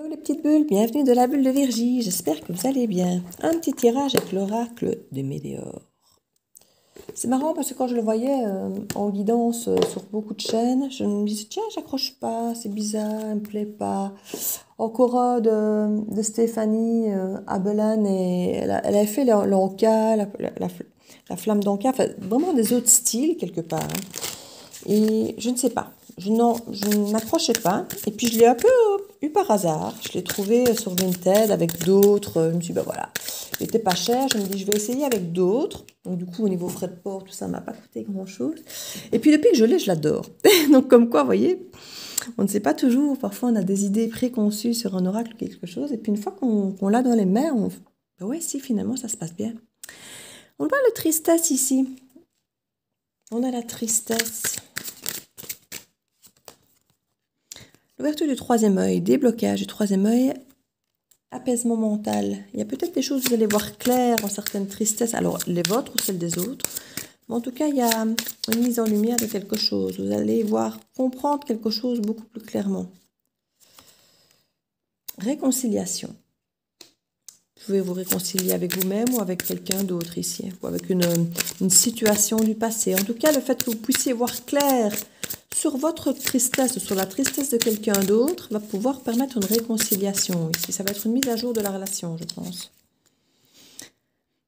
Hello les petites bulles, bienvenue de la bulle de Virgie, j'espère que vous allez bien. Un petit tirage avec l'oracle de Météor. C'est marrant parce que quand je le voyais en guidance sur beaucoup de chaînes, je me disais tiens j'accroche pas, c'est bizarre, elle me plaît pas. Encore de Stéphanie Abelan et elle avait fait l'Anka, la flamme d'Anka, enfin vraiment des autres styles quelque part. Hein. Et je ne sais pas, je n'accrochais pas. Et puis je l'ai un peu eu par hasard. Je l'ai trouvé sur Vinted avec d'autres. Je me suis dit, bah voilà, il n'était pas cher. Je me dis, je vais essayer avec d'autres. Donc du coup, au niveau frais de port, tout ça ne m'a pas coûté grand-chose. Et puis depuis que je l'ai, je l'adore. Donc comme quoi, vous voyez, on ne sait pas toujours. Parfois, on a des idées préconçues sur un oracle ou quelque chose. Et puis une fois qu'on l'a dans les mains, on fait, bah ouais, si, finalement, ça se passe bien. On voit le tristesse ici. On a la tristesse. L'ouverture du troisième œil, déblocage du troisième œil, apaisement mental. Il y a peut-être des choses, vous allez voir clair en certaines tristesses, alors les vôtres ou celles des autres. Mais en tout cas, il y a une mise en lumière de quelque chose. Vous allez voir, comprendre quelque chose beaucoup plus clairement. Réconciliation. Vous pouvez vous réconcilier avec vous-même ou avec quelqu'un d'autre ici, ou avec une situation du passé. En tout cas, le fait que vous puissiez voir clair sur votre tristesse ou sur la tristesse de quelqu'un d'autre va pouvoir permettre une réconciliation ici. Ça va être une mise à jour de la relation, je pense.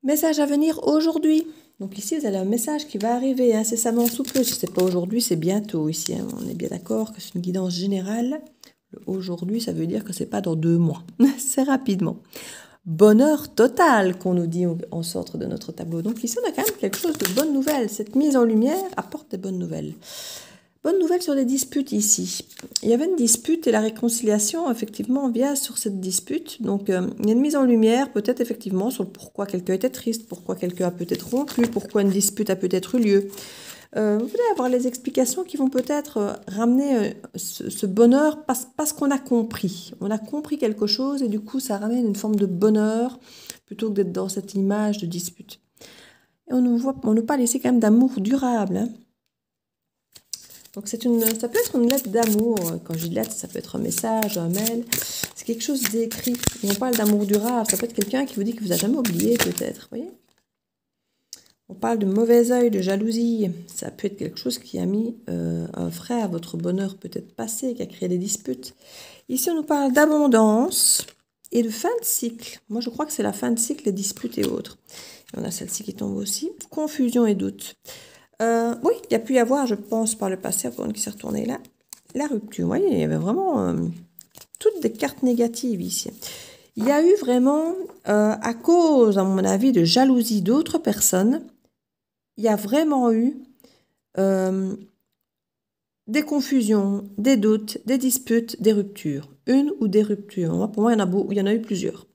Message à venir aujourd'hui. Donc ici, vous avez un message qui va arriver incessamment sous peu. Si ce n'est pas aujourd'hui, c'est bientôt ici. Hein. On est bien d'accord que c'est une guidance générale. Aujourd'hui, ça veut dire que ce n'est pas dans 2 mois. C'est rapidement. Bonheur total qu'on nous dit en sorte de notre tableau. Donc ici, on a quand même quelque chose de bonne nouvelle. Cette mise en lumière apporte des bonnes nouvelles. Bonne nouvelle sur les disputes ici. Il y avait une dispute et la réconciliation, effectivement, vient sur cette dispute. Donc, il y a une mise en lumière, peut-être effectivement, sur pourquoi quelqu'un était triste, pourquoi quelqu'un a peut-être rompu, pourquoi une dispute a peut-être eu lieu. Vous allez avoir les explications qui vont peut-être ramener ce bonheur parce qu'on a compris. On a compris quelque chose et du coup, ça ramène une forme de bonheur plutôt que d'être dans cette image de dispute. Et on nous parle ici quand même d'amour durable. Hein. Donc ça peut être une lettre d'amour. Quand je dis lettre, ça peut être un message, un mail. C'est quelque chose d'écrit. On parle d'amour durable. Ça peut être quelqu'un qui vous dit qu'il ne vous a jamais oublié peut-être. Vous voyez ? On parle de mauvais œil, de jalousie. Ça peut être quelque chose qui a mis un frein à votre bonheur peut-être passé, qui a créé des disputes. Ici, on nous parle d'abondance et de fin de cycle. Moi, je crois que c'est la fin de cycle, les disputes et autres. Et on a celle-ci qui tombe aussi. Confusion et doute. Oui, il y a pu y avoir, je pense, par le passé, encore une qui s'est retournée là, la rupture. Vous voyez, il y avait vraiment toutes des cartes négatives ici. Il y a eu vraiment, à cause, à mon avis, de jalousie d'autres personnes, il y a vraiment eu des confusions, des doutes, des disputes, des ruptures. Une ou des ruptures. Moi, pour moi, il y en a eu plusieurs.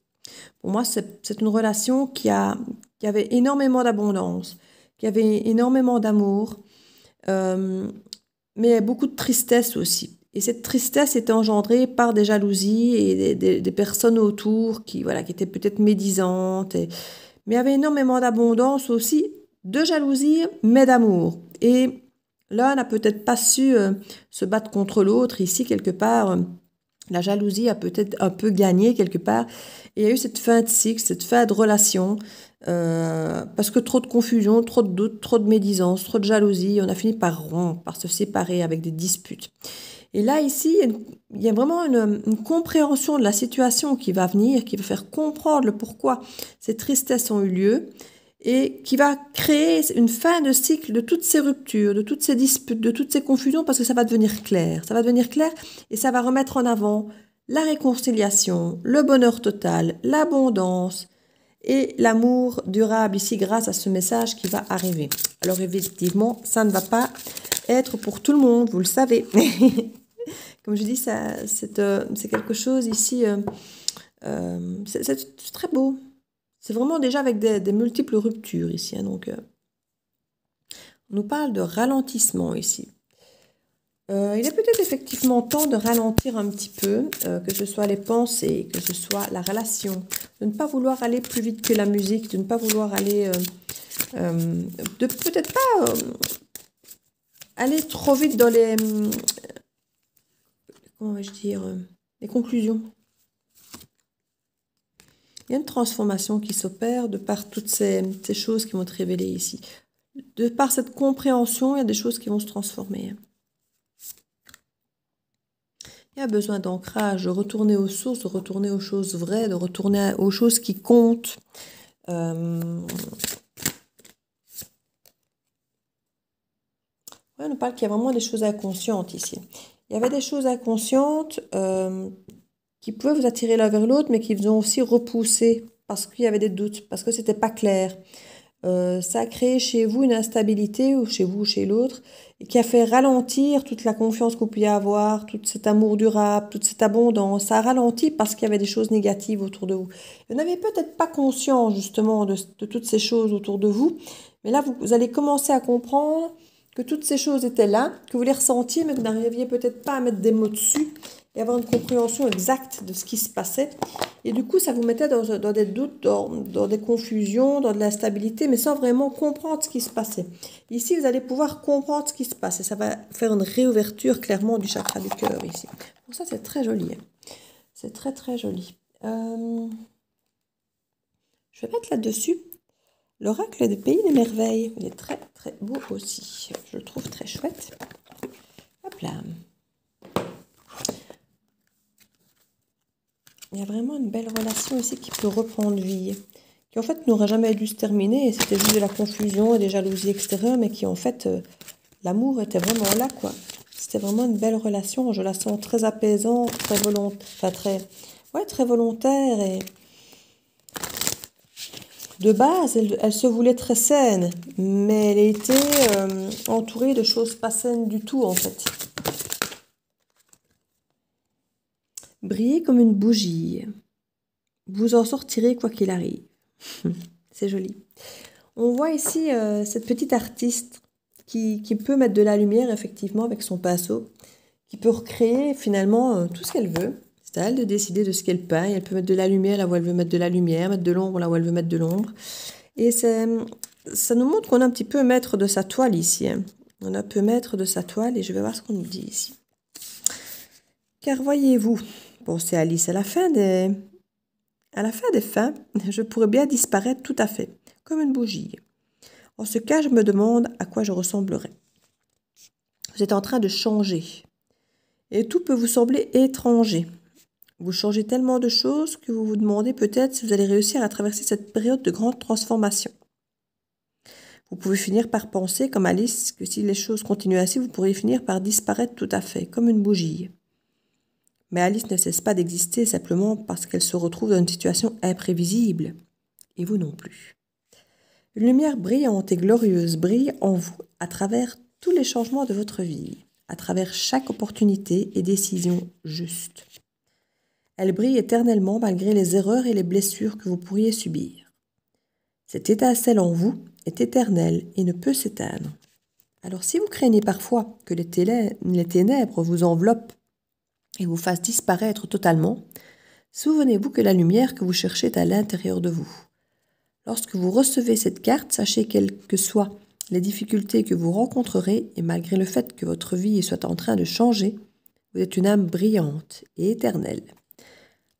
Pour moi, c'est une relation qui avait énormément d'abondance, qui avait énormément d'amour, mais beaucoup de tristesse aussi. Et cette tristesse était engendrée par des jalousies et des personnes autour qui étaient peut-être médisantes. Mais il y avait énormément d'abondance aussi, de jalousie, mais d'amour. Et l'un n'a peut-être pas su se battre contre l'autre. Ici, quelque part, la jalousie a peut-être un peu gagné quelque part. Et il y a eu cette fin de cycle, cette fin de relation. Parce que trop de confusion, trop de doutes, trop de médisance, trop de jalousie, on a fini par rompre, par se séparer avec des disputes. Et là, ici, il y a vraiment une compréhension de la situation qui va venir, qui va faire comprendre le pourquoi ces tristesses ont eu lieu et qui va créer une fin de cycle de toutes ces ruptures, de toutes ces disputes, de toutes ces confusions, parce que ça va devenir clair. Ça va devenir clair et ça va remettre en avant la réconciliation, le bonheur total, l'abondance, et l'amour durable ici grâce à ce message qui va arriver. Alors effectivement, ça ne va pas être pour tout le monde, vous le savez. Comme je dis, c'est quelque chose ici, c'est très beau. C'est vraiment déjà avec des multiples ruptures ici. Hein, donc, on nous parle de ralentissement ici. Il est peut-être effectivement temps de ralentir un petit peu, que ce soit les pensées, que ce soit la relation, de ne pas vouloir aller plus vite que la musique, de ne pas vouloir aller, de peut-être pas aller trop vite dans les, comment vais-je dire, les conclusions. Il y a une transformation qui s'opère de par toutes ces choses qui vont te révéler ici. De par cette compréhension, il y a des choses qui vont se transformer. Il y a besoin d'ancrage, de retourner aux sources, de retourner aux choses vraies, de retourner aux choses qui comptent. On nous parle qu'il y a vraiment des choses inconscientes ici. Il y avait des choses inconscientes qui pouvaient vous attirer l'un vers l'autre, mais qui vous ont aussi repoussé parce qu'il y avait des doutes, parce que c'était pas clair. Ça a créé chez vous une instabilité, ou chez vous ou chez l'autre, et qui a fait ralentir toute la confiance que vous pouviez avoir, tout cet amour durable, toute cette abondance. Ça a ralenti parce qu'il y avait des choses négatives autour de vous. Vous n'avez peut-être pas conscience justement de toutes ces choses autour de vous, mais là vous allez commencer à comprendre que toutes ces choses étaient là, que vous les ressentiez, mais que vous n'arriviez peut-être pas à mettre des mots dessus et avoir une compréhension exacte de ce qui se passait. Et du coup, ça vous mettait dans des doutes, dans des confusions, dans de l'instabilité, mais sans vraiment comprendre ce qui se passait. Ici, vous allez pouvoir comprendre ce qui se passe et ça va faire une réouverture clairement du chakra du cœur ici. Donc ça, c'est très joli. C'est très, très joli. Je vais mettre là-dessus l'oracle des pays des merveilles. Il est très, très beau aussi. Je le trouve très chouette. Hop là. Il y a vraiment une belle relation ici qui peut reprendre vie, qui en fait n'aurait jamais dû se terminer, c'était juste de la confusion et des jalousies extérieures, mais qui en fait, l'amour était vraiment là, quoi. C'était vraiment une belle relation, je la sens très apaisante, très volontaire, enfin très volontaire, et de base, elle se voulait très saine, mais elle était entourée de choses pas saines du tout, en fait. Briller comme une bougie. Vous en sortirez quoi qu'il arrive. C'est joli. On voit ici cette petite artiste qui peut mettre de la lumière, effectivement, avec son pinceau, qui peut recréer finalement tout ce qu'elle veut. C'est à elle de décider de ce qu'elle peint. Elle peut mettre de la lumière là où elle veut mettre de la lumière, mettre de l'ombre là où elle veut mettre de l'ombre. Et ça nous montre qu'on est un petit peu maître de sa toile ici. On est un peu maître de sa toile et je vais voir ce qu'on nous dit ici. Car voyez-vous, bon, c'est Alice à la fin des fins, je pourrais bien disparaître tout à fait, comme une bougie. En ce cas, je me demande à quoi je ressemblerais. Vous êtes en train de changer. Et tout peut vous sembler étranger. Vous changez tellement de choses que vous vous demandez peut-être si vous allez réussir à traverser cette période de grande transformation. Vous pouvez finir par penser, comme Alice, que si les choses continuent ainsi, vous pourriez finir par disparaître tout à fait, comme une bougie. Mais Alice ne cesse pas d'exister simplement parce qu'elle se retrouve dans une situation imprévisible. Et vous non plus. Une lumière brillante et glorieuse brille en vous à travers tous les changements de votre vie, à travers chaque opportunité et décision juste. Elle brille éternellement malgré les erreurs et les blessures que vous pourriez subir. Cette étincelle en vous est éternelle et ne peut s'éteindre. Alors si vous craignez parfois que les ténèbres vous enveloppent et vous fasse disparaître totalement, souvenez-vous que la lumière que vous cherchez est à l'intérieur de vous. Lorsque vous recevez cette carte, sachez quelles que soient les difficultés que vous rencontrerez, et malgré le fait que votre vie soit en train de changer, vous êtes une âme brillante et éternelle.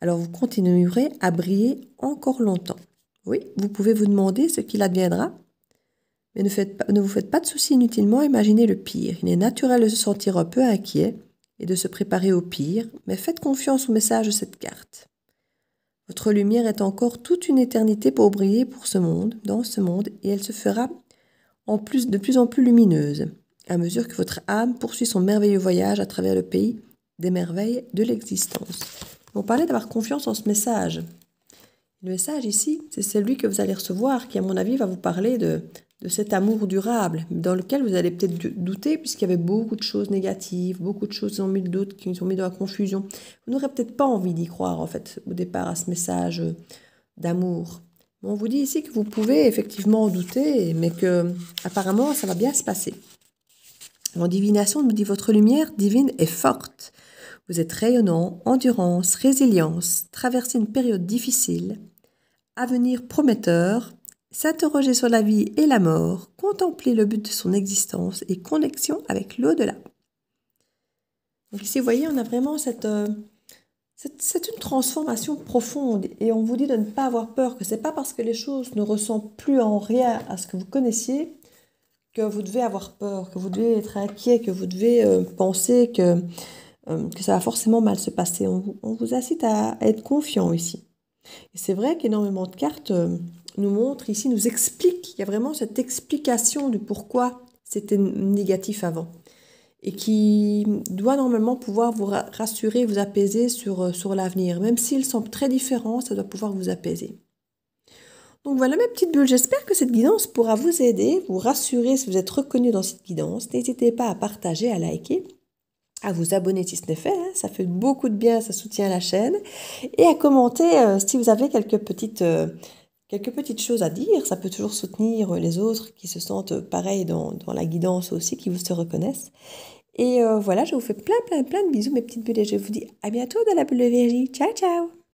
Alors vous continuerez à briller encore longtemps. Oui, vous pouvez vous demander ce qu'il adviendra, mais ne vous faites pas de soucis inutilement, imaginez le pire. Il est naturel de se sentir un peu inquiet, et de se préparer au pire, mais faites confiance au message de cette carte. Votre lumière est encore toute une éternité pour briller dans ce monde, et elle se fera de plus en plus lumineuse, à mesure que votre âme poursuit son merveilleux voyage à travers le pays des merveilles de l'existence. On parlait d'avoir confiance en ce message. Le message ici, c'est celui que vous allez recevoir, qui à mon avis va vous parler de cet amour durable, dans lequel vous allez peut-être douter, puisqu'il y avait beaucoup de choses négatives, beaucoup de choses qui ont mis le doute, qui ont mis dans la confusion. Vous n'aurez peut-être pas envie d'y croire, en fait, au départ, à ce message d'amour. On vous dit ici que vous pouvez effectivement douter, mais que apparemment ça va bien se passer. En divination, on nous dit votre lumière divine est forte. Vous êtes rayonnant, endurance, résilience, traversez une période difficile, avenir prometteur, s'interroger sur la vie et la mort, contempler le but de son existence et connexion avec l'au-delà. Donc ici, vous voyez, on a vraiment cette C'est une transformation profonde et on vous dit de ne pas avoir peur, que ce n'est pas parce que les choses ne ressemblent plus en rien à ce que vous connaissiez que vous devez avoir peur, que vous devez être inquiet, que vous devez penser que ça va forcément mal se passer. On vous incite à être confiant ici. Et c'est vrai qu'énormément de cartes nous montrent ici, nous expliquent, il y a vraiment cette explication du pourquoi c'était négatif avant. Et qui doit normalement pouvoir vous rassurer, vous apaiser sur l'avenir. Même s'ils sont très différents, ça doit pouvoir vous apaiser. Donc voilà mes petites bulles, j'espère que cette guidance pourra vous aider, vous rassurer si vous êtes reconnu dans cette guidance. N'hésitez pas à partager, à liker, à vous abonner si ce n'est fait, hein. Ça fait beaucoup de bien, ça soutient la chaîne. Et à commenter si vous avez quelques petites choses à dire. Ça peut toujours soutenir les autres qui se sentent pareil dans la guidance aussi, qui vous se reconnaissent. Et voilà, je vous fais plein de bisous mes petites bulles et je vous dis à bientôt dans la bulle de Vérgie. Ciao, ciao!